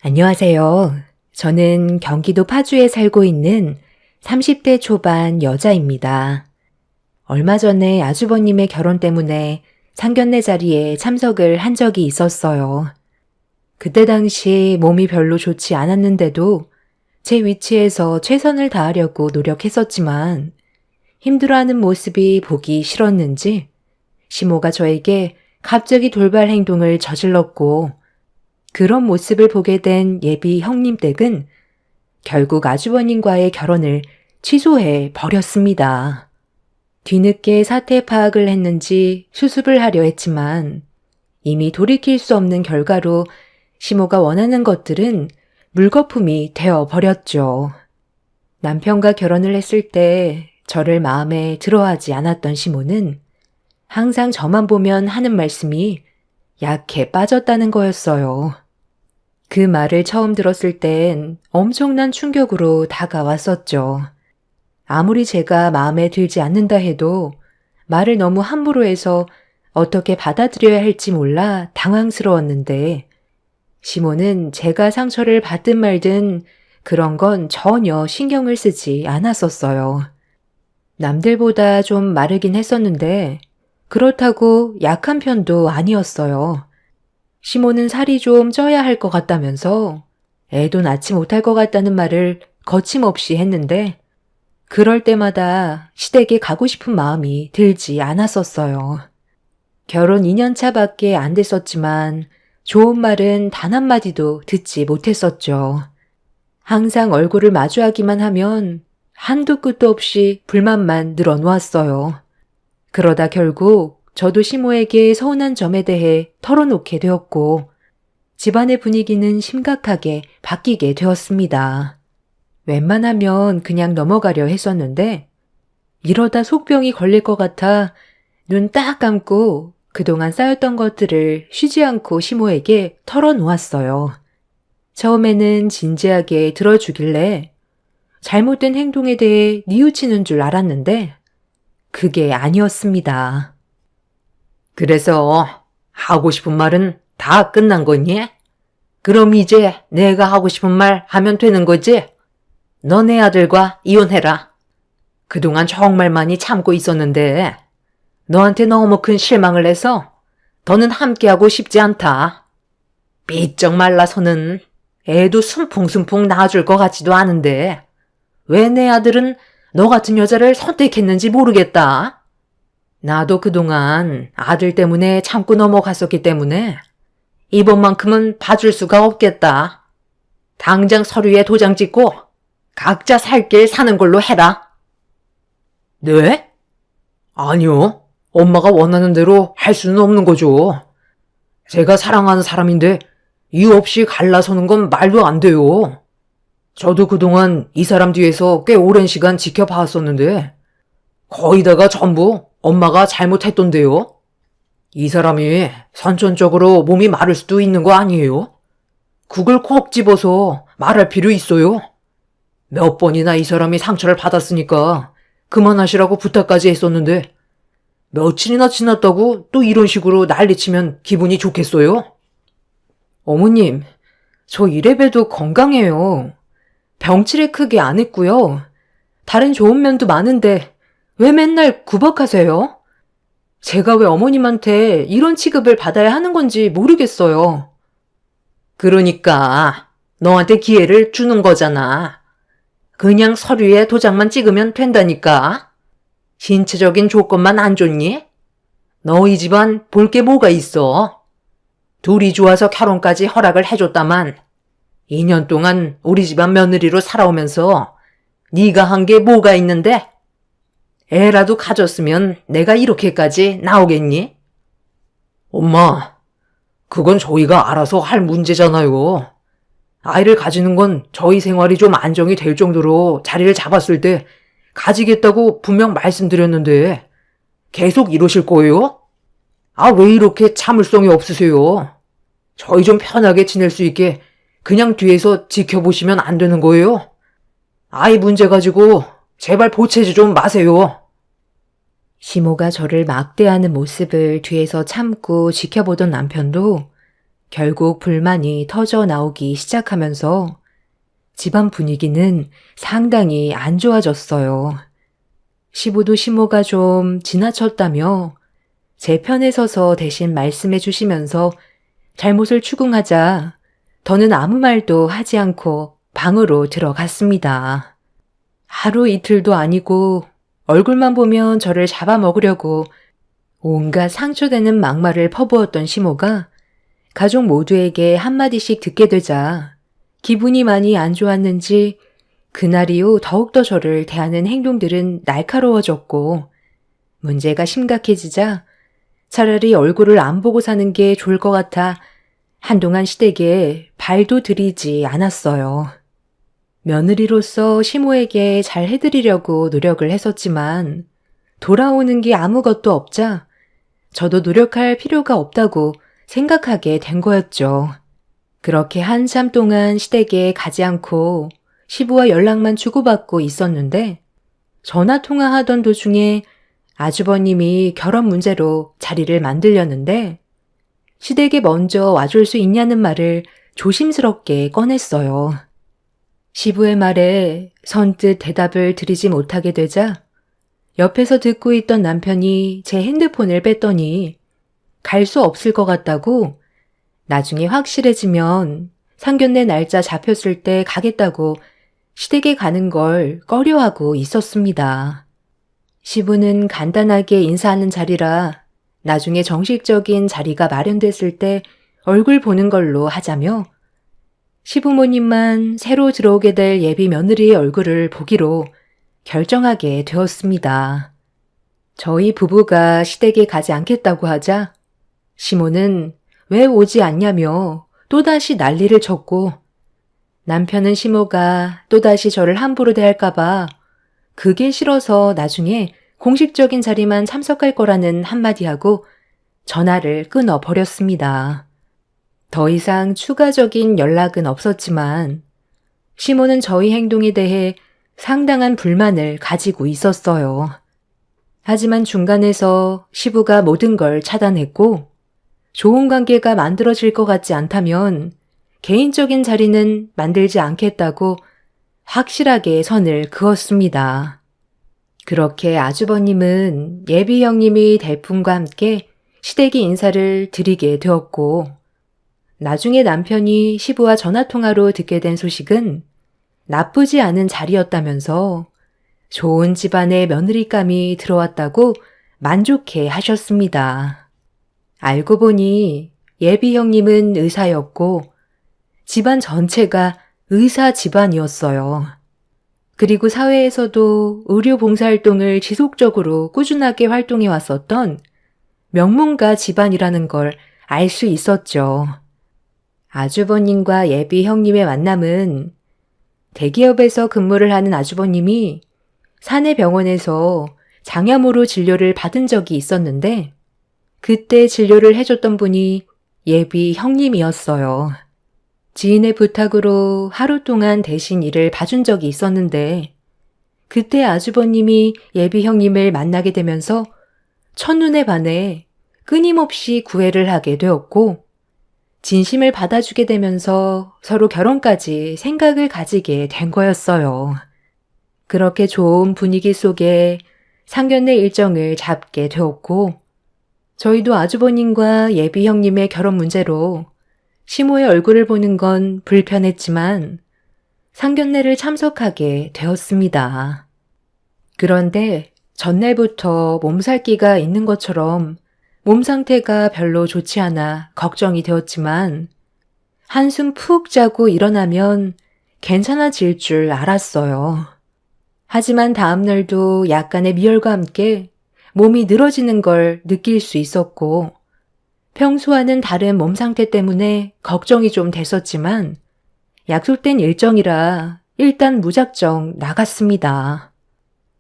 안녕하세요. 저는 경기도 파주에 살고 있는 30대 초반 여자입니다. 얼마 전에 아주버님의 결혼 때문에 상견례 자리에 참석을 한 적이 있었어요. 그때 당시 몸이 별로 좋지 않았는데도 제 위치에서 최선을 다하려고 노력했었지만 힘들어하는 모습이 보기 싫었는지 시모가 저에게 갑자기 돌발 행동을 저질렀고 그런 모습을 보게 된 예비 형님 댁은 결국 아주버님과의 결혼을 취소해 버렸습니다. 뒤늦게 사태 파악을 했는지 수습을 하려 했지만 이미 돌이킬 수 없는 결과로 시모가 원하는 것들은 물거품이 되어 버렸죠. 남편과 결혼을 했을 때 저를 마음에 들어하지 않았던 시모는 항상 저만 보면 하는 말씀이 약해 빠졌다는 거였어요. 그 말을 처음 들었을 땐 엄청난 충격으로 다가왔었죠. 아무리 제가 마음에 들지 않는다 해도 말을 너무 함부로 해서 어떻게 받아들여야 할지 몰라 당황스러웠는데 시모는 제가 상처를 받든 말든 그런 건 전혀 신경을 쓰지 않았었어요. 남들보다 좀 마르긴 했었는데 그렇다고 약한 편도 아니었어요. 시모는 살이 좀 쪄야 할 것 같다면서 애도 낳지 못할 것 같다는 말을 거침없이 했는데 그럴 때마다 시댁에 가고 싶은 마음이 들지 않았었어요. 결혼 2년 차밖에 안 됐었지만 좋은 말은 단 한마디도 듣지 못했었죠. 항상 얼굴을 마주하기만 하면 한도 끝도 없이 불만만 늘어놓았어요. 그러다 결국 저도 시모에게 서운한 점에 대해 털어놓게 되었고 집안의 분위기는 심각하게 바뀌게 되었습니다. 웬만하면 그냥 넘어가려 했었는데 이러다 속병이 걸릴 것 같아 눈 딱 감고 그동안 쌓였던 것들을 쉬지 않고 시모에게 털어놓았어요. 처음에는 진지하게 들어주길래 잘못된 행동에 대해 뉘우치는 줄 알았는데 그게 아니었습니다. 그래서 하고 싶은 말은 다 끝난 거니? 그럼 이제 내가 하고 싶은 말 하면 되는 거지? 너네 아들과 이혼해라. 그동안 정말 많이 참고 있었는데 너한테 너무 큰 실망을 해서 더는 함께하고 싶지 않다. 삐쩍 말라서는 애도 숨풍숨풍 낳아줄 것 같지도 않은데 왜 내 아들은 너 같은 여자를 선택했는지 모르겠다. 나도 그동안 아들 때문에 참고 넘어갔었기 때문에 이번만큼은 봐줄 수가 없겠다. 당장 서류에 도장 찍고 각자 살 길 사는 걸로 해라. 네? 아니요. 엄마가 원하는 대로 할 수는 없는 거죠. 제가 사랑하는 사람인데 이유 없이 갈라서는 건 말도 안 돼요. 저도 그동안 이 사람 뒤에서 꽤 오랜 시간 지켜봤었는데 거의다가 전부 엄마가 잘못했던데요. 이 사람이 선천적으로 몸이 마를 수도 있는 거 아니에요? 국을 콕 집어서 말할 필요 있어요? 몇 번이나 이 사람이 상처를 받았으니까 그만하시라고 부탁까지 했었는데 며칠이나 지났다고 또 이런 식으로 난리치면 기분이 좋겠어요? 어머님, 저 이래봬도 건강해요. 병치레 크게 안 했고요. 다른 좋은 면도 많은데 왜 맨날 구박하세요? 제가 왜 어머님한테 이런 취급을 받아야 하는 건지 모르겠어요. 그러니까 너한테 기회를 주는 거잖아. 그냥 서류에 도장만 찍으면 된다니까. 신체적인 조건만 안 좋니? 너희 집안 볼 게 뭐가 있어? 둘이 좋아서 결혼까지 허락을 해줬다만 2년 동안 우리 집안 며느리로 살아오면서 네가 한 게 뭐가 있는데? 애라도 가졌으면 내가 이렇게까지 나오겠니? 엄마, 그건 저희가 알아서 할 문제잖아요. 아이를 가지는 건 저희 생활이 좀 안정이 될 정도로 자리를 잡았을 때 가지겠다고 분명 말씀드렸는데 계속 이러실 거예요? 아, 왜 이렇게 참을성이 없으세요? 저희 좀 편하게 지낼 수 있게 그냥 뒤에서 지켜보시면 안 되는 거예요? 아이 문제 가지고 제발 보채지 좀 마세요. 시모가 저를 막대하는 모습을 뒤에서 참고 지켜보던 남편도 결국 불만이 터져 나오기 시작하면서 집안 분위기는 상당히 안 좋아졌어요. 시부도 시모가 좀 지나쳤다며 제 편에 서서 대신 말씀해 주시면서 잘못을 추궁하자 더는 아무 말도 하지 않고 방으로 들어갔습니다. 하루 이틀도 아니고 얼굴만 보면 저를 잡아먹으려고 온갖 상처되는 막말을 퍼부었던 시모가 가족 모두에게 한마디씩 듣게 되자 기분이 많이 안 좋았는지 그날 이후 더욱더 저를 대하는 행동들은 날카로워졌고 문제가 심각해지자 차라리 얼굴을 안 보고 사는 게 좋을 것 같아 한동안 시댁에 발도 들이지 않았어요. 며느리로서 시모에게 잘 해드리려고 노력을 했었지만 돌아오는 게 아무것도 없자 저도 노력할 필요가 없다고 생각하게 된 거였죠. 그렇게 한참 동안 시댁에 가지 않고 시부와 연락만 주고받고 있었는데 전화 통화하던 도중에 아주버님이 결혼 문제로 자리를 만들려는데 시댁에 먼저 와줄 수 있냐는 말을 조심스럽게 꺼냈어요. 시부의 말에 선뜻 대답을 드리지 못하게 되자 옆에서 듣고 있던 남편이 제 핸드폰을 뺐더니 갈 수 없을 것 같다고 나중에 확실해지면 상견례 날짜 잡혔을 때 가겠다고 시댁에 가는 걸 꺼려하고 있었습니다. 시부는 간단하게 인사하는 자리라 나중에 정식적인 자리가 마련됐을 때 얼굴 보는 걸로 하자며 시부모님만 새로 들어오게 될 예비 며느리의 얼굴을 보기로 결정하게 되었습니다. 저희 부부가 시댁에 가지 않겠다고 하자 시모는 왜 오지 않냐며 또다시 난리를 쳤고 남편은 시모가 또다시 저를 함부로 대할까봐 그게 싫어서 나중에 공식적인 자리만 참석할 거라는 한마디 하고 전화를 끊어버렸습니다. 더 이상 추가적인 연락은 없었지만 시모는 저희 행동에 대해 상당한 불만을 가지고 있었어요. 하지만 중간에서 시부가 모든 걸 차단했고 좋은 관계가 만들어질 것 같지 않다면 개인적인 자리는 만들지 않겠다고 확실하게 선을 그었습니다. 그렇게 아주버님은 예비 형님이 대품과 함께 시댁에 인사를 드리게 되었고 나중에 남편이 시부와 전화통화로 듣게 된 소식은 나쁘지 않은 자리였다면서 좋은 집안의 며느리감이 들어왔다고 만족해 하셨습니다. 알고 보니 예비 형님은 의사였고 집안 전체가 의사 집안이었어요. 그리고 사회에서도 의료 봉사활동을 지속적으로 꾸준하게 활동해 왔었던 명문가 집안이라는 걸 알 수 있었죠. 아주버님과 예비 형님의 만남은 대기업에서 근무를 하는 아주버님이 사내 병원에서 장염으로 진료를 받은 적이 있었는데 그때 진료를 해줬던 분이 예비 형님이었어요. 지인의 부탁으로 하루 동안 대신 일을 봐준 적이 있었는데 그때 아주버님이 예비 형님을 만나게 되면서 첫눈에 반해 끊임없이 구애를 하게 되었고 진심을 받아주게 되면서 서로 결혼까지 생각을 가지게 된 거였어요. 그렇게 좋은 분위기 속에 상견례 일정을 잡게 되었고 저희도 아주버님과 예비 형님의 결혼 문제로 시모의 얼굴을 보는 건 불편했지만 상견례를 참석하게 되었습니다. 그런데 전날부터 몸살기가 있는 것처럼 몸 상태가 별로 좋지 않아 걱정이 되었지만 한숨 푹 자고 일어나면 괜찮아질 줄 알았어요. 하지만 다음날도 약간의 미열과 함께 몸이 늘어지는 걸 느낄 수 있었고 평소와는 다른 몸 상태 때문에 걱정이 좀 됐었지만 약속된 일정이라 일단 무작정 나갔습니다.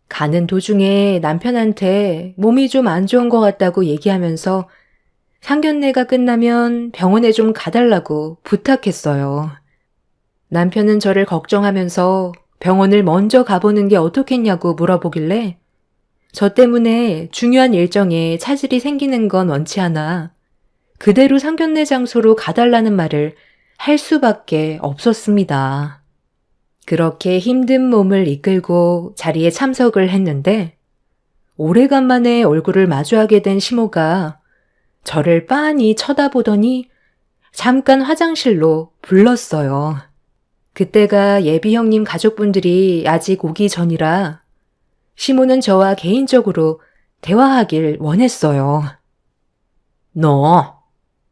가는 도중에 남편한테 몸이 좀 안 좋은 것 같다고 얘기하면서 상견례가 끝나면 병원에 좀 가달라고 부탁했어요. 남편은 저를 걱정하면서 병원을 먼저 가보는 게 어떻겠냐고 물어보길래 저 때문에 중요한 일정에 차질이 생기는 건 원치 않아 그대로 상견례 장소로 가달라는 말을 할 수밖에 없었습니다. 그렇게 힘든 몸을 이끌고 자리에 참석을 했는데 오래간만에 얼굴을 마주하게 된 시모가 저를 빤히 쳐다보더니 잠깐 화장실로 불렀어요. 그때가 예비 형님 가족분들이 아직 오기 전이라 시모는 저와 개인적으로 대화하길 원했어요. 너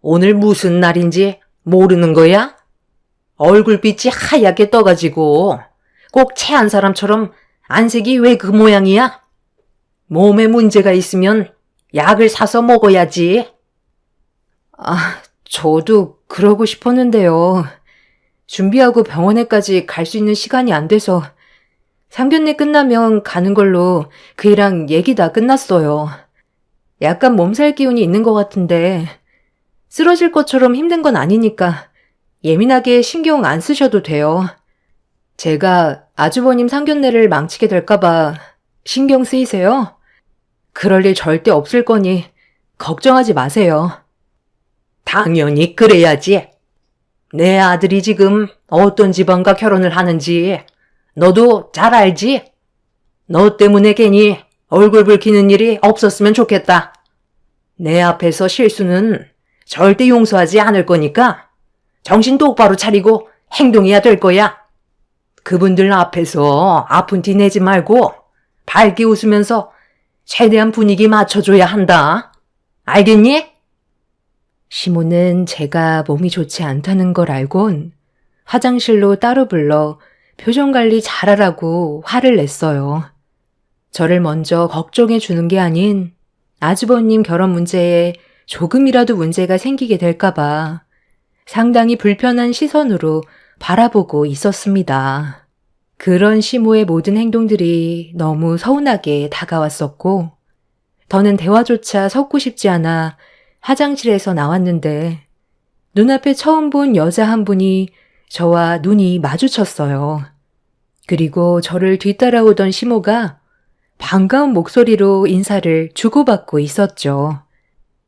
오늘 무슨 날인지 모르는 거야? 얼굴빛이 하얗게 떠가지고 꼭 체한 사람처럼 안색이 왜 그 모양이야? 몸에 문제가 있으면 약을 사서 먹어야지. 저도 그러고 싶었는데요. 준비하고 병원에까지 갈 수 있는 시간이 안 돼서 상견례 끝나면 가는 걸로 그이랑 얘기 다 끝났어요. 약간 몸살 기운이 있는 것 같은데 쓰러질 것처럼 힘든 건 아니니까 예민하게 신경 안 쓰셔도 돼요. 제가 아주버님 상견례를 망치게 될까봐 신경 쓰이세요? 그럴 일 절대 없을 거니 걱정하지 마세요. 당연히 그래야지. 내 아들이 지금 어떤 집안과 결혼을 하는지 너도 잘 알지? 너 때문에 괜히 얼굴 붉히는 일이 없었으면 좋겠다. 내 앞에서 실수는 절대 용서하지 않을 거니까 정신 똑바로 차리고 행동해야 될 거야. 그분들 앞에서 아픈 티 내지 말고 밝게 웃으면서 최대한 분위기 맞춰줘야 한다. 알겠니? 시모는 제가 몸이 좋지 않다는 걸 알곤 화장실로 따로 불러 표정 관리 잘하라고 화를 냈어요. 저를 먼저 걱정해 주는 게 아닌 아주버님 결혼 문제에 조금이라도 문제가 생기게 될까봐 상당히 불편한 시선으로 바라보고 있었습니다. 그런 시모의 모든 행동들이 너무 서운하게 다가왔었고 더는 대화조차 섞고 싶지 않아 화장실에서 나왔는데 눈앞에 처음 본 여자 한 분이 저와 눈이 마주쳤어요. 그리고 저를 뒤따라오던 시모가 반가운 목소리로 인사를 주고받고 있었죠.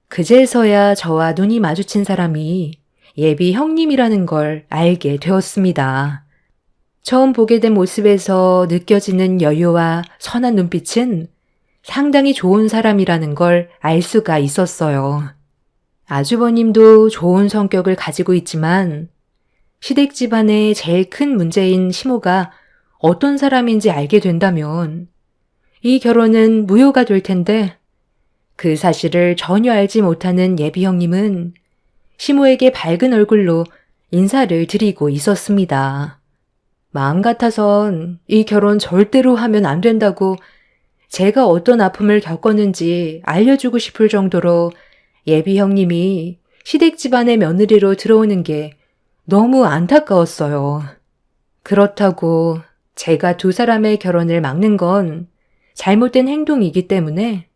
그제서야 저와 눈이 마주친 사람이 예비 형님이라는 걸 알게 되었습니다. 처음 보게 된 모습에서 느껴지는 여유와 선한 눈빛은 상당히 좋은 사람이라는 걸 알 수가 있었어요. 아주버님도 좋은 성격을 가지고 있지만 시댁 집안의 제일 큰 문제인 시모가 어떤 사람인지 알게 된다면 이 결혼은 무효가 될 텐데 그 사실을 전혀 알지 못하는 예비 형님은 시모에게 밝은 얼굴로 인사를 드리고 있었습니다. 마음 같아선 이 결혼 절대로 하면 안 된다고 제가 어떤 아픔을 겪었는지 알려주고 싶을 정도로 예비 형님이 시댁 집안의 며느리로 들어오는 게 너무 안타까웠어요. 그렇다고 제가 두 사람의 결혼을 막는 건 잘못된 행동이기 때문에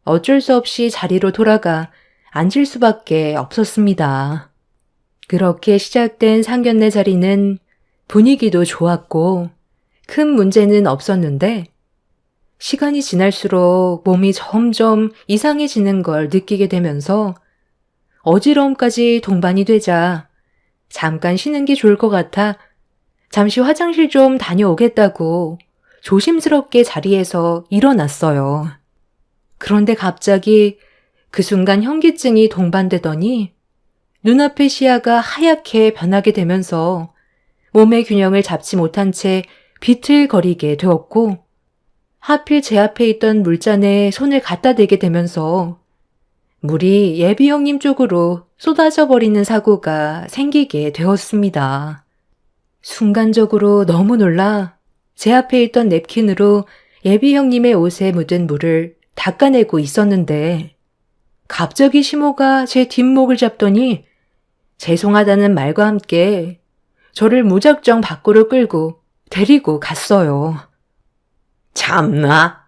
어쩔 수 없이 자리로 돌아가 앉을 수밖에 없었습니다. 그렇게 시작된 상견례 자리는 분위기도 좋았고 큰 문제는 없었는데 시간이 지날수록 몸이 점점 이상해지는 걸 느끼게 되면서 어지러움까지 동반이 되자 잠깐 쉬는 게 좋을 것 같아 잠시 화장실 좀 다녀오겠다고 조심스럽게 자리에서 일어났어요. 그런데 갑자기 그 순간 현기증이 동반되더니 눈앞의 시야가 하얗게 변하게 되면서 몸의 균형을 잡지 못한 채 비틀거리게 되었고 하필 제 앞에 있던 물잔에 손을 갖다 대게 되면서 물이 예비 형님 쪽으로 쏟아져 버리는 사고가 생기게 되었습니다. 순간적으로 너무 놀라 제 앞에 있던 냅킨으로 예비 형님의 옷에 묻은 물을 닦아내고 있었는데 갑자기 시모가 제 뒷목을 잡더니 죄송하다는 말과 함께 저를 무작정 밖으로 끌고 데리고 갔어요. 참나,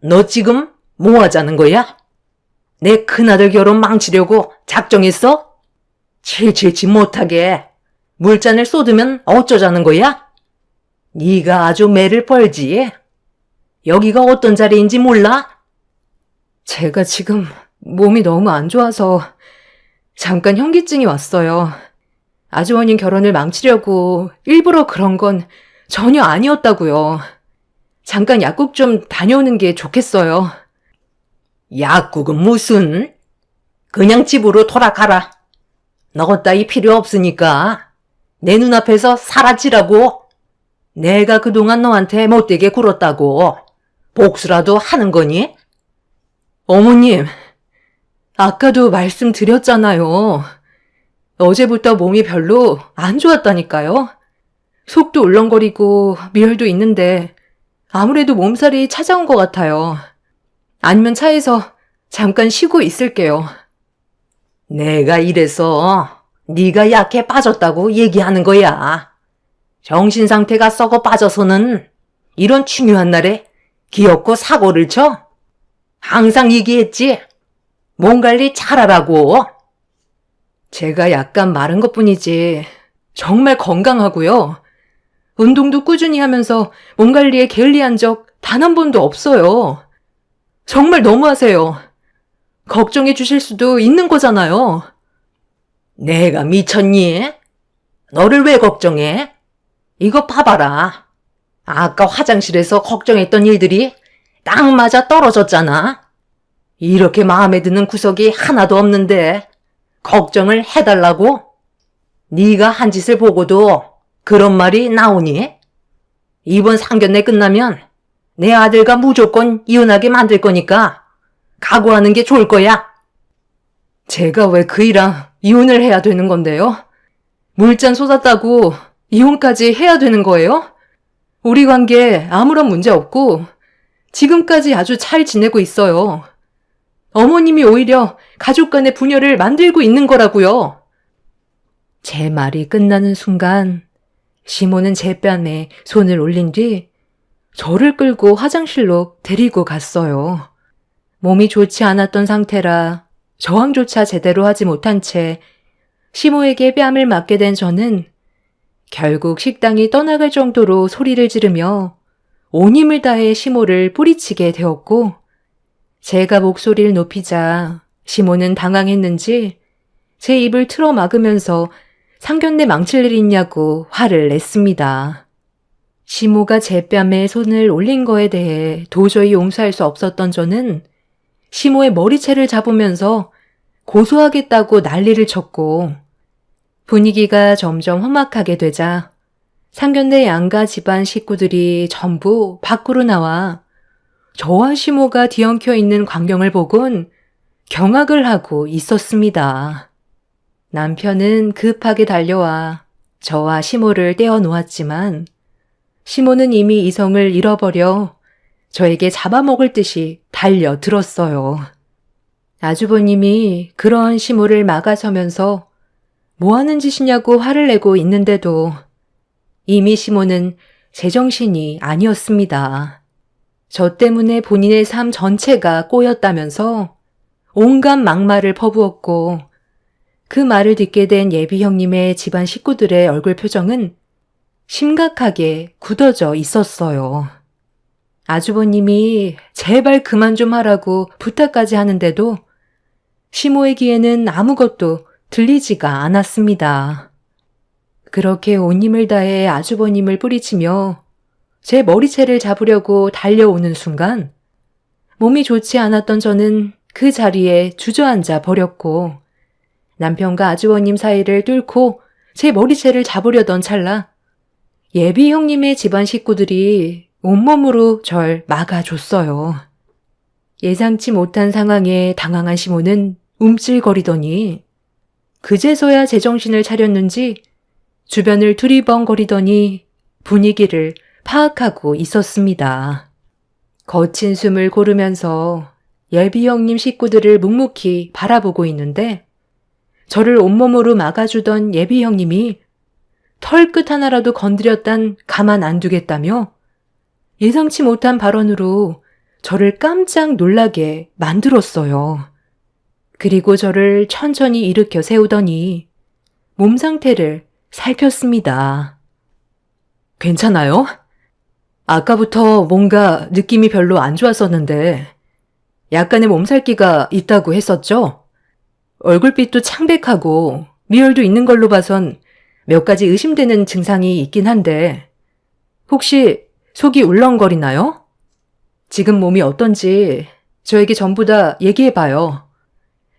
너 지금 뭐 하자는 거야? 내 큰아들 결혼 망치려고 작정했어? 칠칠치 못하게 물잔을 쏟으면 어쩌자는 거야? 네가 아주 매를 뻘지. 여기가 어떤 자리인지 몰라? 제가 지금 몸이 너무 안 좋아서 잠깐 현기증이 왔어요. 아주버님 결혼을 망치려고 일부러 그런 건 전혀 아니었다고요. 잠깐 약국 좀 다녀오는 게 좋겠어요. 약국은 무슨? 그냥 집으로 돌아가라. 너 따위 필요 없으니까 내 눈앞에서 사라지라고. 내가 그동안 너한테 못되게 굴었다고 복수라도 하는 거니? 어머님, 아까도 말씀드렸잖아요. 어제부터 몸이 별로 안 좋았다니까요. 속도 울렁거리고 미열도 있는데 아무래도 몸살이 찾아온 것 같아요. 아니면 차에서 잠깐 쉬고 있을게요. 내가 이래서 네가 약해 빠졌다고 얘기하는 거야. 정신 상태가 썩어 빠져서는 이런 중요한 날에 기어코 사고를 쳐? 항상 얘기했지. 몸 관리 잘하라고. 제가 약간 마른 것뿐이지 정말 건강하고요. 운동도 꾸준히 하면서 몸 관리에 게을리한 적 단 한 번도 없어요. 정말 너무하세요. 걱정해 주실 수도 있는 거잖아요. 내가 미쳤니? 너를 왜 걱정해? 이거 봐봐라. 아까 화장실에서 걱정했던 일들이 딱 맞아 떨어졌잖아. 이렇게 마음에 드는 구석이 하나도 없는데 걱정을 해달라고? 네가 한 짓을 보고도 그런 말이 나오니? 이번 상견례 끝나면 내 아들과 무조건 이혼하게 만들 거니까 각오하는 게 좋을 거야. 제가 왜 그이랑 이혼을 해야 되는 건데요? 물잔 쏟았다고 이혼까지 해야 되는 거예요? 우리 관계 아무런 문제 없고 지금까지 아주 잘 지내고 있어요. 어머님이 오히려 가족 간의 분열을 만들고 있는 거라고요. 제 말이 끝나는 순간 시모는 제 뺨에 손을 올린 뒤 저를 끌고 화장실로 데리고 갔어요. 몸이 좋지 않았던 상태라 저항조차 제대로 하지 못한 채 시모에게 뺨을 맞게 된 저는 결국 식당이 떠나갈 정도로 소리를 지르며 온 힘을 다해 시모를 뿌리치게 되었고, 제가 목소리를 높이자 시모는 당황했는지 제 입을 틀어 막으면서 상견례 망칠 일이 있냐고 화를 냈습니다. 시모가 제 뺨에 손을 올린 거에 대해 도저히 용서할 수 없었던 저는 시모의 머리채를 잡으면서 고소하겠다고 난리를 쳤고, 분위기가 점점 험악하게 되자 상견례 양가 집안 식구들이 전부 밖으로 나와 저와 시모가 뒤엉켜 있는 광경을 보곤 경악을 하고 있었습니다. 남편은 급하게 달려와 저와 시모를 떼어 놓았지만 시모는 이미 이성을 잃어버려 저에게 잡아먹을 듯이 달려들었어요. 아주버님이 그런 시모를 막아서면서 뭐 하는 짓이냐고 화를 내고 있는데도 이미 시모는 제정신이 아니었습니다. 저 때문에 본인의 삶 전체가 꼬였다면서 온갖 막말을 퍼부었고, 그 말을 듣게 된 예비 형님의 집안 식구들의 얼굴 표정은 심각하게 굳어져 있었어요. 아주버님이 제발 그만 좀 하라고 부탁까지 하는데도 시모의 귀에는 아무것도 들리지가 않았습니다. 그렇게 온 힘을 다해 아주버님을 뿌리치며 제 머리채를 잡으려고 달려오는 순간 몸이 좋지 않았던 저는 그 자리에 주저앉아 버렸고, 남편과 아주버님 사이를 뚫고 제 머리채를 잡으려던 찰나 예비 형님의 집안 식구들이 온몸으로 절 막아줬어요. 예상치 못한 상황에 당황한 시모는 움찔거리더니 그제서야 제정신을 차렸는지 주변을 두리번거리더니 분위기를 파악하고 있었습니다. 거친 숨을 고르면서 예비 형님 식구들을 묵묵히 바라보고 있는데 저를 온몸으로 막아주던 예비 형님이 털끝 하나라도 건드렸단 가만 안 두겠다며 예상치 못한 발언으로 저를 깜짝 놀라게 만들었어요. 그리고 저를 천천히 일으켜 세우더니 몸 상태를 살폈습니다. 괜찮아요? 아까부터 뭔가 느낌이 별로 안 좋았었는데 약간의 몸살기가 있다고 했었죠? 얼굴빛도 창백하고 미열도 있는 걸로 봐선 몇 가지 의심되는 증상이 있긴 한데 혹시 속이 울렁거리나요? 지금 몸이 어떤지 저에게 전부 다 얘기해봐요.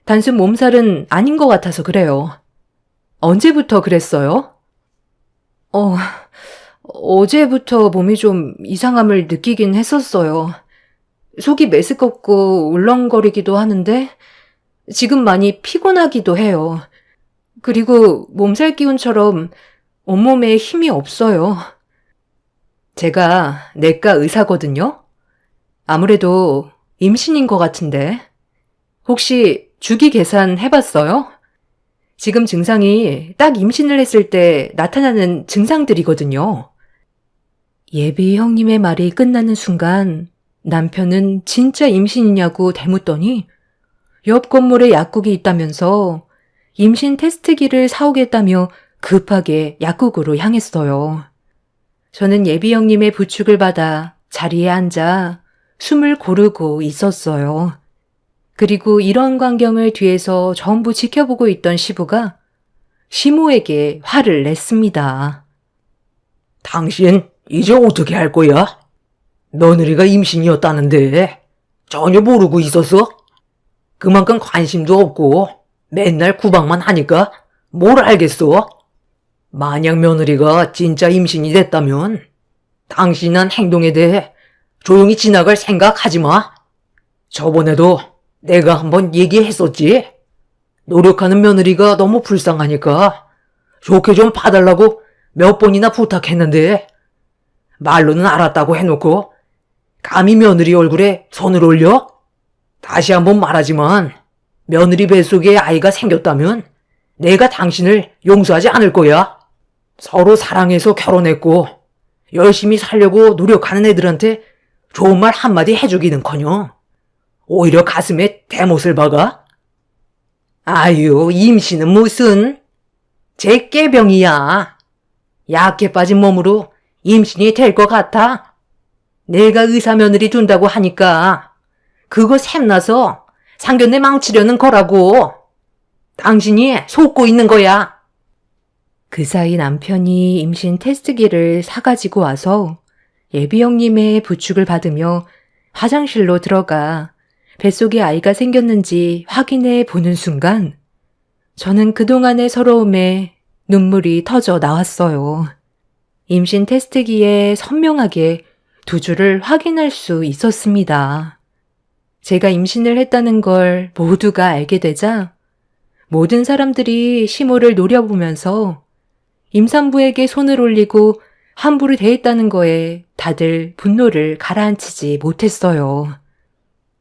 단순 몸살은 아닌 것 같아서 그래요. 언제부터 그랬어요? 어제부터 몸이 좀 이상함을 느끼긴 했었어요. 속이 메스껍고 울렁거리기도 하는데 지금 많이 피곤하기도 해요. 그리고 몸살 기운처럼 온몸에 힘이 없어요. 제가 내과 의사거든요. 아무래도 임신인 것 같은데 혹시 주기 계산 해봤어요? 지금 증상이 딱 임신을 했을 때 나타나는 증상들이거든요. 예비 형님의 말이 끝나는 순간 남편은 진짜 임신이냐고 대묻더니 옆 건물에 약국이 있다면서 임신 테스트기를 사오겠다며 급하게 약국으로 향했어요. 저는 예비 형님의 부축을 받아 자리에 앉아 숨을 고르고 있었어요. 그리고 이런 광경을 뒤에서 전부 지켜보고 있던 시부가 시모에게 화를 냈습니다. 당신 이제 어떻게 할 거야? 며느리가 임신이었다는데 전혀 모르고 있었어? 그만큼 관심도 없고 맨날 구박만 하니까 뭘 알겠어? 만약 며느리가 진짜 임신이 됐다면 당신한 행동에 대해 조용히 지나갈 생각하지 마. 저번에도 내가 한번 얘기했었지. 노력하는 며느리가 너무 불쌍하니까 좋게 좀 봐달라고 몇 번이나 부탁했는데 말로는 알았다고 해놓고 감히 며느리 얼굴에 손을 올려? 다시 한번 말하지만 며느리 뱃속에 아이가 생겼다면 내가 당신을 용서하지 않을 거야. 서로 사랑해서 결혼했고 열심히 살려고 노력하는 애들한테 좋은 말 한마디 해주기는커녕 오히려 가슴에 대못을 박아? 아유, 임신은 무슨 제깨병이야. 약해 빠진 몸으로 임신이 될 것 같아? 내가 의사 며느리 둔다고 하니까 그거 샘나서 상견례 망치려는 거라고. 당신이 속고 있는 거야. 그 사이 남편이 임신 테스트기를 사가지고 와서 예비 형님의 부축을 받으며 화장실로 들어가 뱃속에 아이가 생겼는지 확인해 보는 순간 저는 그동안의 서러움에 눈물이 터져 나왔어요. 임신 테스트기에 선명하게 두 줄을 확인할 수 있었습니다. 제가 임신을 했다는 걸 모두가 알게 되자 모든 사람들이 시모를 노려보면서 임산부에게 손을 올리고 함부로 대했다는 거에 다들 분노를 가라앉히지 못했어요.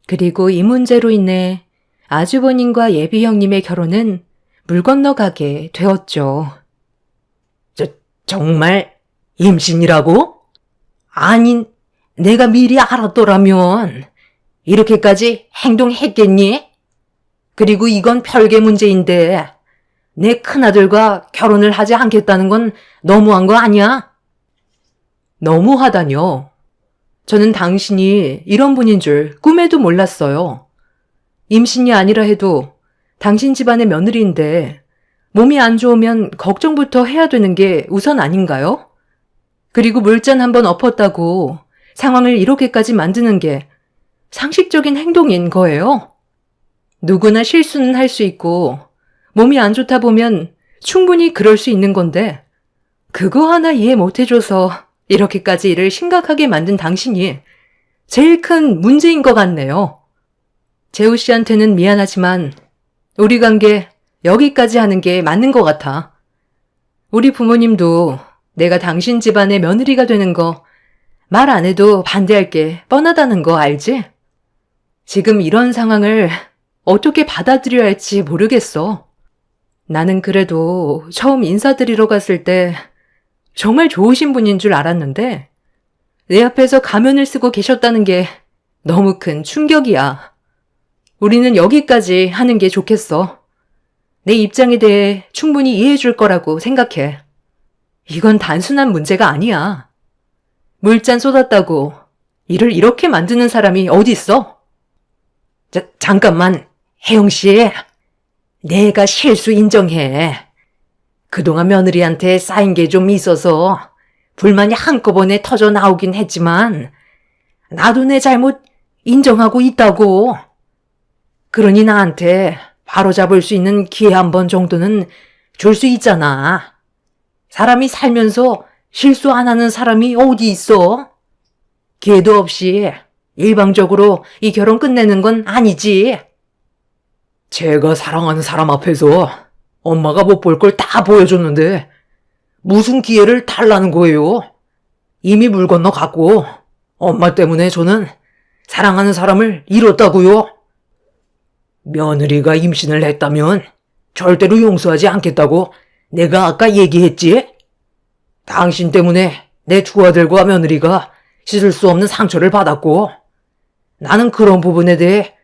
그리고 이 문제로 인해 아주버님과 예비 형님의 결혼은 물 건너가게 되었죠. 정말 임신이라고? 아니, 내가 미리 알았더라면 이렇게까지 행동했겠니? 그리고 이건 별개 문제인데 내 큰아들과 결혼을 하지 않겠다는 건 너무한 거 아니야? 너무하다뇨. 저는 당신이 이런 분인 줄 꿈에도 몰랐어요. 임신이 아니라 해도 당신 집안의 며느리인데 몸이 안 좋으면 걱정부터 해야 되는 게 우선 아닌가요? 그리고 물잔 한번 엎었다고 상황을 이렇게까지 만드는 게 상식적인 행동인 거예요. 누구나 실수는 할 수 있고 몸이 안 좋다 보면 충분히 그럴 수 있는 건데 그거 하나 이해 못 해줘서 이렇게까지 일을 심각하게 만든 당신이 제일 큰 문제인 것 같네요. 재우 씨한테는 미안하지만 우리 관계 여기까지 하는 게 맞는 것 같아. 우리 부모님도 내가 당신 집안의 며느리가 되는 거 말 안 해도 반대할 게 뻔하다는 거 알지? 지금 이런 상황을 어떻게 받아들여야 할지 모르겠어. 나는 그래도 처음 인사드리러 갔을 때 정말 좋으신 분인 줄 알았는데 내 앞에서 가면을 쓰고 계셨다는 게 너무 큰 충격이야. 우리는 여기까지 하는 게 좋겠어. 내 입장에 대해 충분히 이해해 줄 거라고 생각해. 이건 단순한 문제가 아니야. 물잔 쏟았다고 일을 이렇게 만드는 사람이 어디 있어? 잠깐만, 혜영 씨. 내가 실수 인정해. 그동안 며느리한테 쌓인 게 좀 있어서 불만이 한꺼번에 터져 나오긴 했지만 나도 내 잘못 인정하고 있다고. 그러니 나한테 바로잡을 수 있는 기회 한 번 정도는 줄 수 있잖아. 사람이 살면서 실수 안 하는 사람이 어디 있어? 기회도 없이 일방적으로 이 결혼 끝내는 건 아니지. 제가 사랑하는 사람 앞에서 엄마가 못 볼 걸 다 보여줬는데 무슨 기회를 달라는 거예요? 이미 물 건너 갔고 엄마 때문에 저는 사랑하는 사람을 잃었다고요. 며느리가 임신을 했다면 절대로 용서하지 않겠다고 내가 아까 얘기했지? 당신 때문에 내 두 아들과 며느리가 씻을 수 없는 상처를 받았고 나는 그런 부분에 대해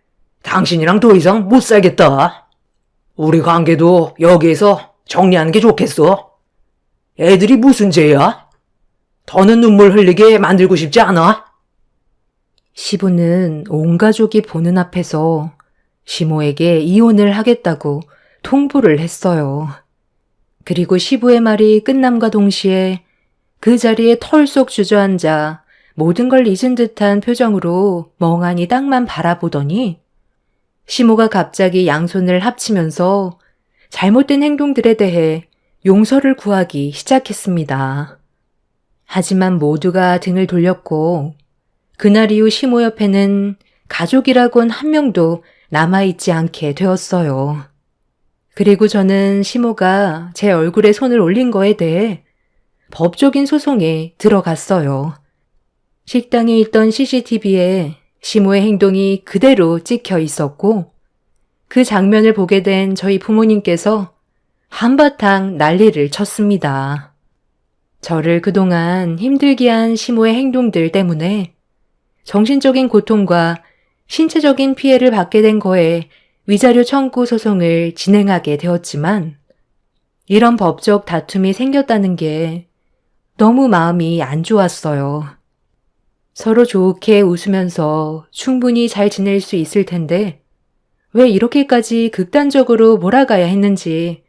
당신이랑 더 이상 못 살겠다. 우리 관계도 여기에서 정리하는 게 좋겠어. 애들이 무슨 죄야? 더는 눈물 흘리게 만들고 싶지 않아? 시부는 온 가족이 보는 앞에서 시모에게 이혼을 하겠다고 통보를 했어요. 그리고 시부의 말이 끝남과 동시에 그 자리에 털썩 주저앉아 모든 걸 잊은 듯한 표정으로 멍하니 땅만 바라보더니 시모가 갑자기 양손을 합치면서 잘못된 행동들에 대해 용서를 구하기 시작했습니다. 하지만 모두가 등을 돌렸고 그날 이후 시모 옆에는 가족이라곤 한 명도 남아있지 않게 되었어요. 그리고 저는 시모가 제 얼굴에 손을 올린 거에 대해 법적인 소송에 들어갔어요. 식당에 있던 CCTV에 시모의 행동이 그대로 찍혀 있었고 그 장면을 보게 된 저희 부모님께서 한바탕 난리를 쳤습니다. 저를 그동안 힘들게 한 시모의 행동들 때문에 정신적인 고통과 신체적인 피해를 받게 된 거에 위자료 청구 소송을 진행하게 되었지만 이런 법적 다툼이 생겼다는 게 너무 마음이 안 좋았어요. 서로 좋게 웃으면서 충분히 잘 지낼 수 있을 텐데 왜 이렇게까지 극단적으로 몰아가야 했는지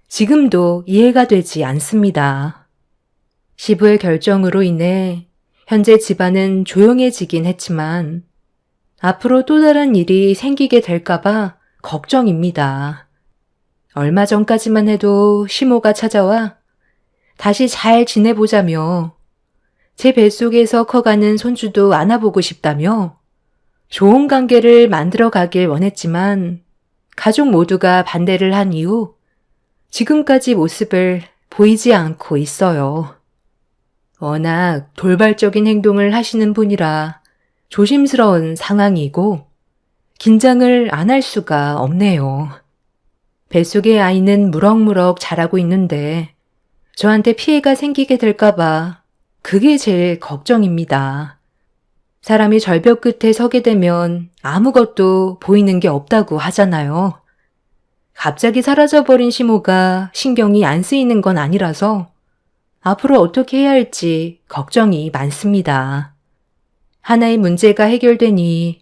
지금도 이해가 되지 않습니다. 시부의 결정으로 인해 현재 집안은 조용해지긴 했지만 앞으로 또 다른 일이 생기게 될까봐 걱정입니다. 얼마 전까지만 해도 시모가 찾아와 다시 잘 지내보자며 제 뱃속에서 커가는 손주도 안아보고 싶다며 좋은 관계를 만들어 가길 원했지만 가족 모두가 반대를 한 이후 지금까지 모습을 보이지 않고 있어요. 워낙 돌발적인 행동을 하시는 분이라 조심스러운 상황이고 긴장을 안 할 수가 없네요. 뱃속의 아이는 무럭무럭 자라고 있는데 저한테 피해가 생기게 될까봐 그게 제일 걱정입니다. 사람이 절벽 끝에 서게 되면 아무것도 보이는 게 없다고 하잖아요. 갑자기 사라져버린 시모가 신경이 안 쓰이는 건 아니라서 앞으로 어떻게 해야 할지 걱정이 많습니다. 하나의 문제가 해결되니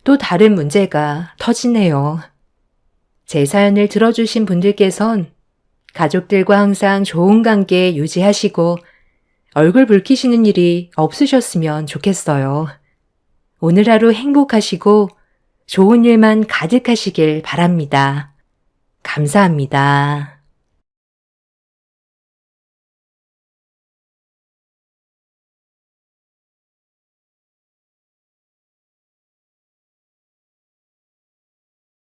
또 다른 문제가 터지네요. 제 사연을 들어주신 분들께선 가족들과 항상 좋은 관계 유지하시고 얼굴 붉히시는 일이 없으셨으면 좋겠어요. 오늘 하루 행복하시고 좋은 일만 가득하시길 바랍니다. 감사합니다.